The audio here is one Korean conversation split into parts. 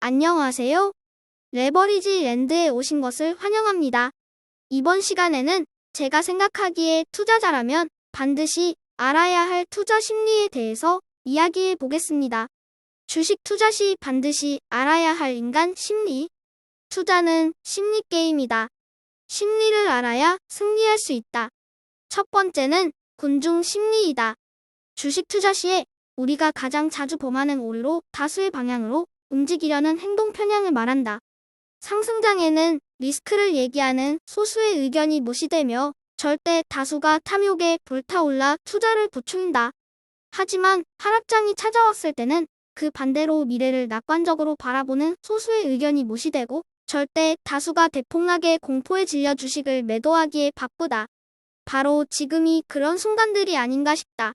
안녕하세요. 레버리지 랜드에 오신 것을 환영합니다. 이번 시간에는 제가 생각하기에 투자자라면 반드시 알아야 할 투자 심리에 대해서 이야기해 보겠습니다. 주식 투자 시 반드시 알아야 할 인간 심리. 투자는 심리 게임이다. 심리를 알아야 승리할 수 있다. 첫 번째는 군중 심리이다. 주식 투자 시에 우리가 가장 자주 범하는 오류로 다수의 방향으로 움직이려는 행동 편향을 말한다. 상승장에는 리스크를 얘기하는 소수의 의견이 무시되며 절대 다수가 탐욕에 불타올라 투자를 부추긴다. 하지만 하락장이 찾아왔을 때는 그 반대로 미래를 낙관적으로 바라보는 소수의 의견이 무시되고 절대 다수가 대폭락의 공포에 질려 주식을 매도하기에 바쁘다. 바로 지금이 그런 순간들이 아닌가 싶다.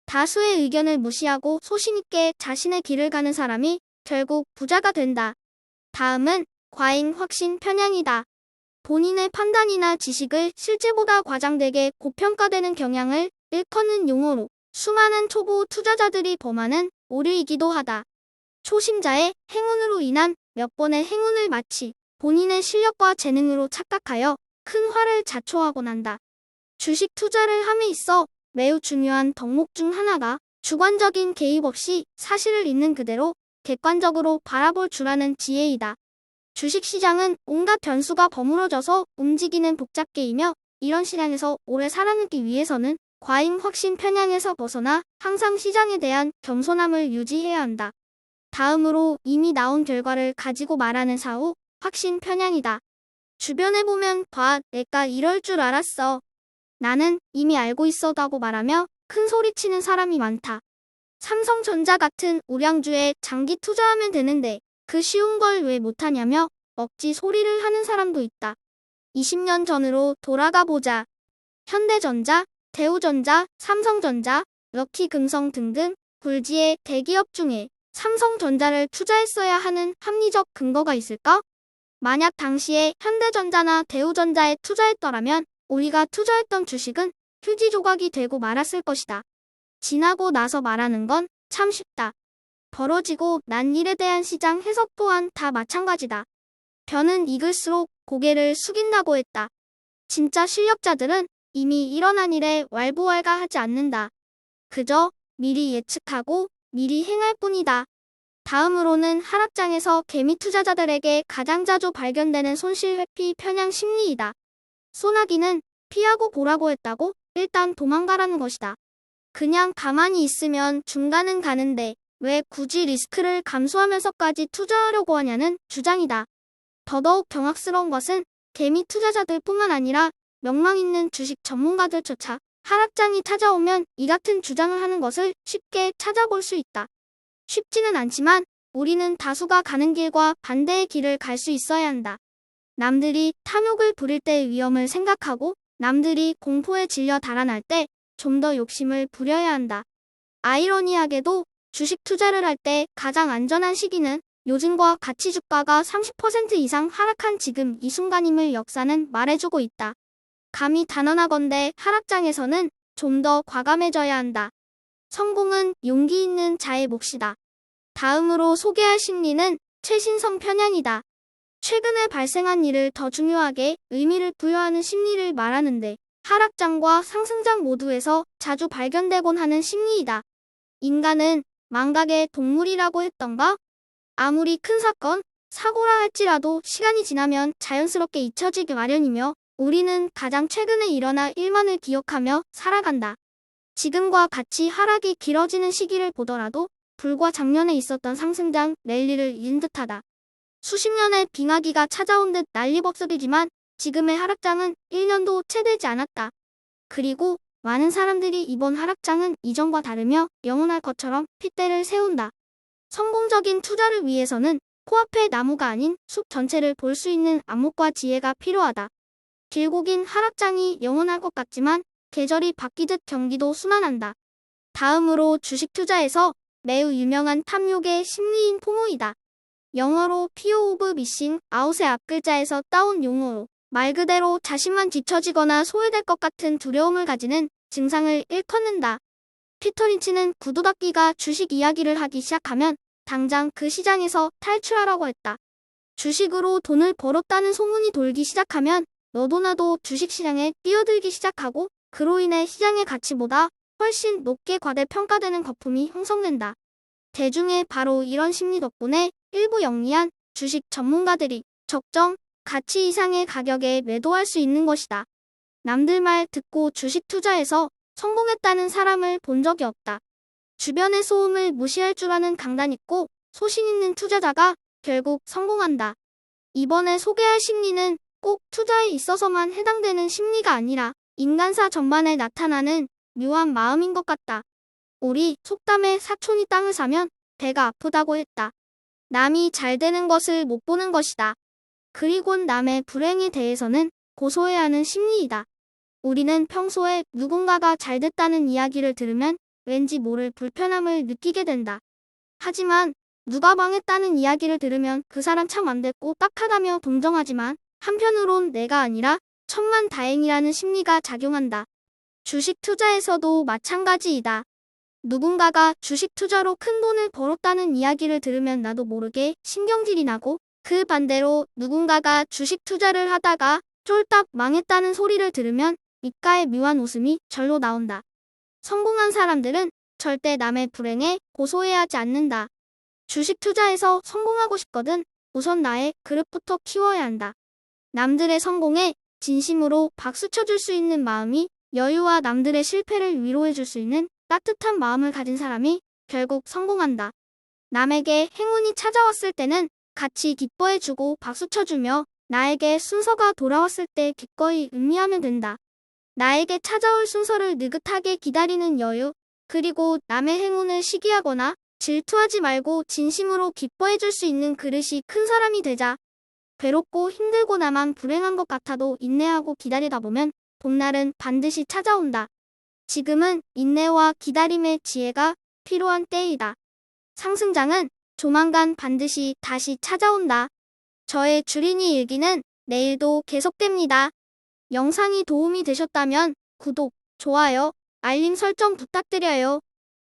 다수의 의견을 무시하고 소신있게 자신의 길을 가는 사람이 결국 부자가 된다. 다음은 과잉 확신 편향이다. 본인의 판단이나 지식을 실제보다 과장되게 고평가되는 경향을 일컫는 용어로 수많은 초보 투자자들이 범하는 오류이기도 하다. 초심자의 행운으로 인한 몇 번의 행운을 마치 본인의 실력과 재능으로 착각하여 큰 화를 자초하곤 한다. 주식 투자를 함에 있어 매우 중요한 덕목 중 하나가 주관적인 개입 없이 사실을 있는 그대로 객관적으로 바라볼 줄 아는 지혜이다. 주식시장은 온갖 변수가 버무려져서 움직이는 복잡계이며 이런 시장에서 오래 살아남기 위해서는 과잉 확신 편향에서 벗어나 항상 시장에 대한 겸손함을 유지해야 한다. 다음으로 이미 나온 결과를 가지고 말하는 사후 확신 편향이다. 주변에 보면 봐, 내가 이럴 줄 알았어. 나는 이미 알고 있어다고 말하며 큰 소리치는 사람이 많다. 삼성전자 같은 우량주에 장기 투자하면 되는데 그 쉬운 걸 왜 못하냐며 억지 소리를 하는 사람도 있다. 20년 전으로 돌아가 보자. 현대전자, 대우전자, 삼성전자, 럭키금성 등등 굴지의 대기업 중에 삼성전자를 투자했어야 하는 합리적 근거가 있을까? 만약 당시에 현대전자나 대우전자에 투자했더라면 우리가 투자했던 주식은 휴지 조각이 되고 말았을 것이다. 지나고 나서 말하는 건 참 쉽다. 벌어지고 난 일에 대한 시장 해석 또한 다 마찬가지다. 변은 익을수록 고개를 숙인다고 했다. 진짜 실력자들은 이미 일어난 일에 왈부왈가하지 않는다. 그저 미리 예측하고 미리 행할 뿐이다. 다음으로는 하락장에서 개미 투자자들에게 가장 자주 발견되는 손실 회피 편향 심리이다. 소나기는 피하고 보라고 했다고 일단 도망가라는 것이다. 그냥 가만히 있으면 중간은 가는데 왜 굳이 리스크를 감수하면서까지 투자하려고 하냐는 주장이다. 더더욱 경악스러운 것은 개미 투자자들 뿐만 아니라 명망 있는 주식 전문가들조차 하락장이 찾아오면 이 같은 주장을 하는 것을 쉽게 찾아볼 수 있다. 쉽지는 않지만 우리는 다수가 가는 길과 반대의 길을 갈 수 있어야 한다. 남들이 탐욕을 부릴 때의 위험을 생각하고 남들이 공포에 질려 달아날 때 좀 더 욕심을 부려야 한다. 아이러니하게도 주식 투자를 할 때 가장 안전한 시기는 요즘과 가치 주가가 30% 이상 하락한 지금 이 순간임을 역사는 말해주고 있다. 감히 단언하건대 하락장에서는 좀 더 과감해져야 한다. 성공은 용기 있는 자의 몫이다. 다음으로 소개할 심리는 최신성 편향이다. 최근에 발생한 일을 더 중요하게 의미를 부여하는 심리를 말하는데 하락장과 상승장 모두에서 자주 발견되곤 하는 심리이다. 인간은 망각의 동물이라고 했던가? 아무리 큰 사건, 사고라 할지라도 시간이 지나면 자연스럽게 잊혀지기 마련이며 우리는 가장 최근에 일어날 일만을 기억하며 살아간다. 지금과 같이 하락이 길어지는 시기를 보더라도 불과 작년에 있었던 상승장 랠리를 잊은 듯하다. 수십 년의 빙하기가 찾아온 듯 난리법석이지만 지금의 하락장은 1년도 채 되지 않았다. 그리고 많은 사람들이 이번 하락장은 이전과 다르며 영원할 것처럼 핏대를 세운다. 성공적인 투자를 위해서는 코앞의 나무가 아닌 숲 전체를 볼 수 있는 안목과 지혜가 필요하다. 길고 긴 하락장이 영원할 것 같지만 계절이 바뀌듯 경기도 순환한다. 다음으로 주식 투자에서 매우 유명한 탐욕의 심리인 포모이다. 영어로 Fear of Missing Out의 앞글자에서 따온 용어로 말 그대로 자신만 뒤처지거나 소외될 것 같은 두려움을 가지는 증상을 일컫는다. 피터 린치는 구두 닦기가 주식 이야기를 하기 시작하면 당장 그 시장에서 탈출하라고 했다. 주식으로 돈을 벌었다는 소문이 돌기 시작하면 너도 나도 주식시장에 뛰어들기 시작하고 그로 인해 시장의 가치보다 훨씬 높게 과대평가되는 거품이 형성된다. 대중의 바로 이런 심리 덕분에 일부 영리한 주식 전문가들이 적정 가치 이상의 가격에 매도할 수 있는 것이다. 남들 말 듣고 주식 투자해서 성공했다는 사람을 본 적이 없다. 주변의 소음을 무시할 줄 아는 강단 있고 소신 있는 투자자가 결국 성공한다. 이번에 소개할 심리는 꼭 투자에 있어서만 해당되는 심리가 아니라 인간사 전반에 나타나는 묘한 마음인 것 같다. 우리 속담에 사촌이 땅을 사면 배가 아프다고 했다. 남이 잘 되는 것을 못 보는 것이다. 그리곤 남의 불행에 대해서는 고소해야 하는 심리이다. 우리는 평소에 누군가가 잘 됐다는 이야기를 들으면 왠지 모를 불편함을 느끼게 된다. 하지만 누가 망했다는 이야기를 들으면 그 사람 참 안 됐고 딱하다며 동정하지만 한편으론 내가 아니라 천만다행이라는 심리가 작용한다. 주식 투자에서도 마찬가지이다. 누군가가 주식 투자로 큰 돈을 벌었다는 이야기를 들으면 나도 모르게 신경질이 나고 그 반대로 누군가가 주식 투자를 하다가 쫄딱 망했다는 소리를 들으면 입가에 묘한 웃음이 절로 나온다. 성공한 사람들은 절대 남의 불행에 고소해하지 않는다. 주식 투자에서 성공하고 싶거든 우선 나의 그릇부터 키워야 한다. 남들의 성공에 진심으로 박수 쳐줄 수 있는 마음이 여유와 남들의 실패를 위로해줄 수 있는 따뜻한 마음을 가진 사람이 결국 성공한다. 남에게 행운이 찾아왔을 때는 같이 기뻐해주고 박수 쳐주며 나에게 순서가 돌아왔을 때 기꺼이 음미하면 된다. 나에게 찾아올 순서를 느긋하게 기다리는 여유, 그리고 남의 행운을 시기하거나 질투하지 말고 진심으로 기뻐해줄 수 있는 그릇이 큰 사람이 되자. 괴롭고 힘들고 나만 불행한 것 같아도 인내하고 기다리다 보면 봄날은 반드시 찾아온다. 지금은 인내와 기다림의 지혜가 필요한 때이다. 상승장은 조만간 반드시 다시 찾아온다. 저의 주린이 일기는 내일도 계속됩니다. 영상이 도움이 되셨다면 구독, 좋아요, 알림 설정 부탁드려요.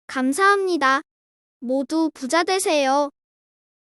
감사합니다. 모두 부자 되세요.